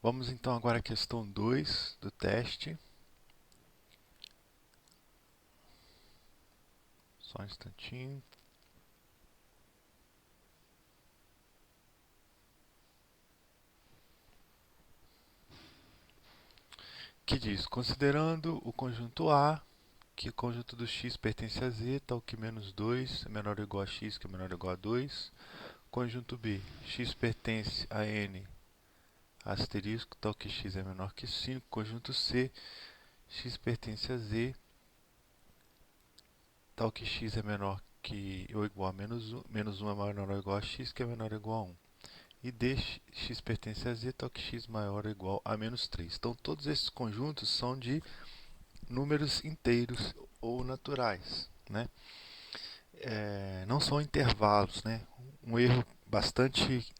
Vamos então agora à questão 2 do teste. Só um instantinho. Que diz, considerando o conjunto A, que o conjunto do x pertence a z, tal que menos 2 é menor ou igual a x, que é menor ou igual a 2. Conjunto B, x pertence a n, asterisco, tal que x é menor que 5. Conjunto C, x pertence a z, tal que x é menor que ou igual a menos 1 é menor ou igual a x, que é menor ou igual a 1. E D, x pertence a z, tal que x maior ou igual a menos 3. Então, todos esses conjuntos são de números inteiros ou naturais, né? Não são intervalos, né? Um erro bastante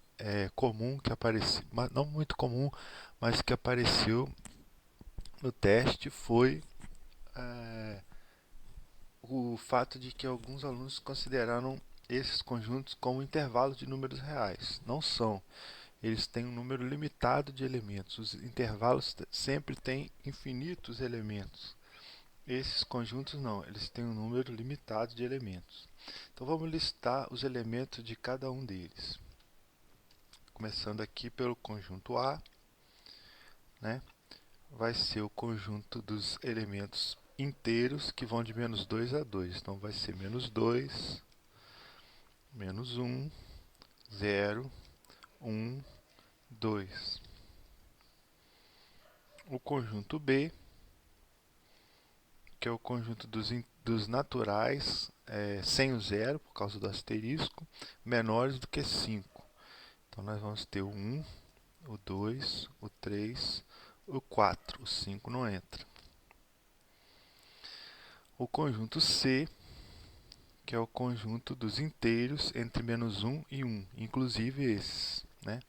comum que apareceu, não muito comum, mas que apareceu no teste foi o fato de que alguns alunos consideraram esses conjuntos como intervalos de números reais. Não são. Eles têm um número limitado de elementos. Os intervalos sempre têm infinitos elementos. Esses conjuntos não, eles têm um número limitado de elementos. Então vamos listar os elementos de cada um deles. Começando aqui pelo conjunto A, né? Vai ser o conjunto dos elementos inteiros que vão de menos 2 a 2. Então vai ser menos 2, menos 1, 0, 1, 2. O conjunto B, que é o conjunto dos naturais, sem o zero, por causa do asterisco, menores do que 5. Então nós vamos ter o 1, o 2, o 3, o 4. O 5 não entra. O conjunto C, que é o conjunto dos inteiros entre menos 1 e 1, inclusive esses, né?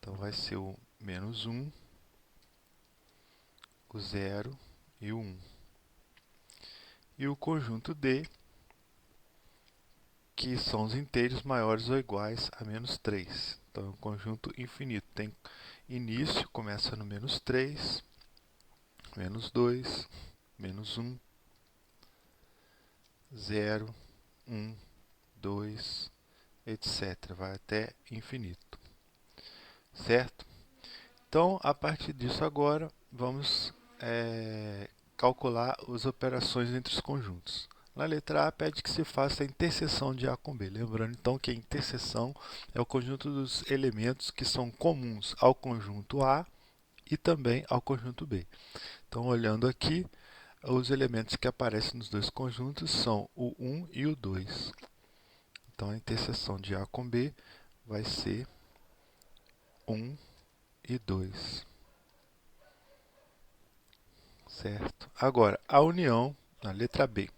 Então vai ser o menos 1, o 0 e o 1. E o conjunto D, que são os inteiros maiores ou iguais a menos 3. Então é um conjunto infinito. Tem início, começa no menos 3, menos 2, menos 1, 0, 1, 2, etc. Vai até infinito. Certo? Então, a partir disso agora, vamos calcular as operações entre os conjuntos. Na letra A, pede que se faça a interseção de A com B. Lembrando, então, que a interseção é o conjunto dos elementos que são comuns ao conjunto A e também ao conjunto B. Então, olhando aqui, os elementos que aparecem nos dois conjuntos são o 1 e o 2. Então, a interseção de A com B vai ser 1 e 2. Certo? Agora, a união, na letra B.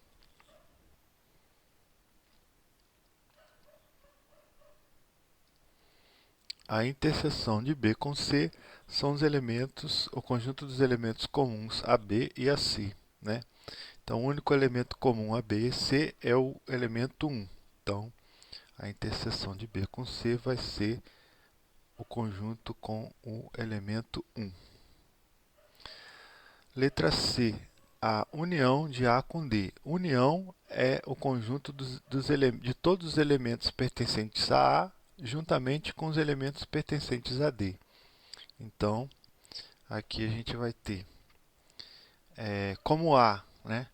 A interseção de B com C são os elementos, o conjunto dos elementos comuns a B e a C, né? Então, o único elemento comum a B e C é o elemento 1. Então, a interseção de B com C vai ser o conjunto com o elemento 1. Letra C, a união de A com D. União é o conjunto de todos os elementos pertencentes a A, juntamente com os elementos pertencentes a D. Então, aqui a gente vai ter, como A, né,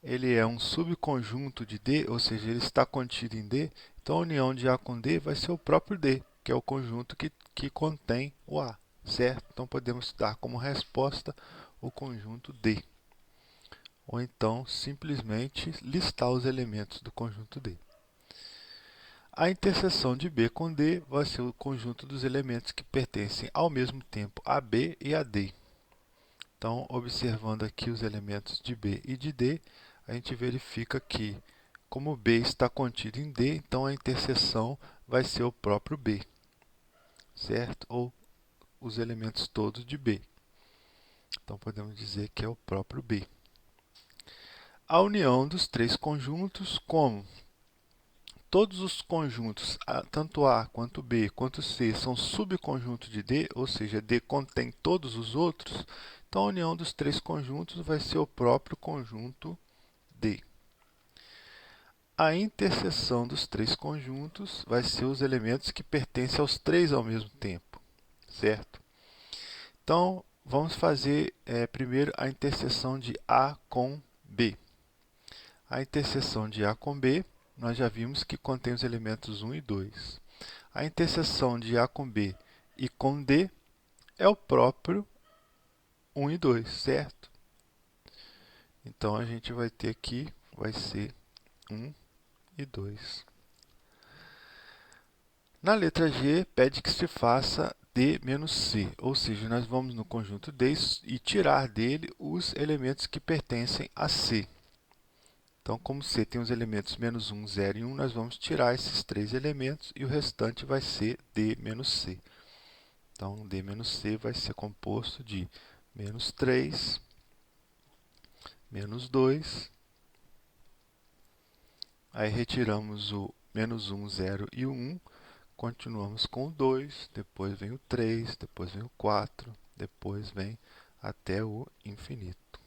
ele é um subconjunto de D, ou seja, ele está contido em D, então a união de A com D vai ser o próprio D, que é o conjunto que contém o A, certo? Então, podemos dar como resposta o conjunto D. Ou então, simplesmente listar os elementos do conjunto D. A interseção de B com D vai ser o conjunto dos elementos que pertencem ao mesmo tempo a B e a D. Então, observando aqui os elementos de B e de D, a gente verifica que, como B está contido em D, então a interseção vai ser o próprio B, certo? Ou os elementos todos de B. Então, podemos dizer que é o próprio B. A união dos três conjuntos, como todos os conjuntos, tanto A quanto B quanto C, são subconjunto de D, ou seja, D contém todos os outros, então a união dos três conjuntos vai ser o próprio conjunto D. A interseção dos três conjuntos vai ser os elementos que pertencem aos três ao mesmo tempo, certo? Então, vamos fazer primeiro a interseção de A com B. A interseção de A com B, nós já vimos que contém os elementos 1 e 2. A interseção de A com B e com D é o próprio 1 e 2, certo? Então, a gente vai ter aqui, vai ser 1 e 2. Na letra G, pede que se faça D menos C, ou seja, nós vamos no conjunto D e tirar dele os elementos que pertencem a C. Então, como C tem os elementos menos 1, 0 e 1, nós vamos tirar esses três elementos e o restante vai ser D menos C. Então, D menos C vai ser composto de menos 3, menos 2. Aí retiramos o menos 1, 0 e o 1. Continuamos com o 2, depois vem o 3, depois vem o 4, depois vem até o infinito.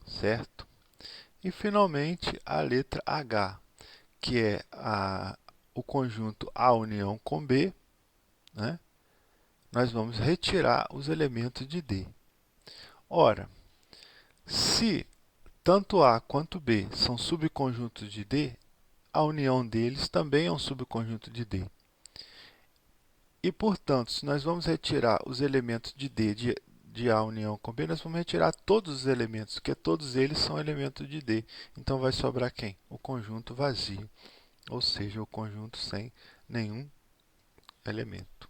Certo? E, finalmente, a letra H, que é o conjunto A união com B, né? Nós vamos retirar os elementos de D. Ora, se tanto A quanto B são subconjuntos de D, a união deles também é um subconjunto de D. E, portanto, se nós vamos retirar os elementos de D de A união com B, nós vamos retirar todos os elementos, porque todos eles são elementos de D. Então, vai sobrar quem? O conjunto vazio, ou seja, o conjunto sem nenhum elemento.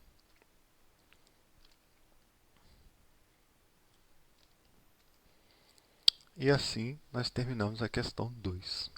E assim nós terminamos a questão 2.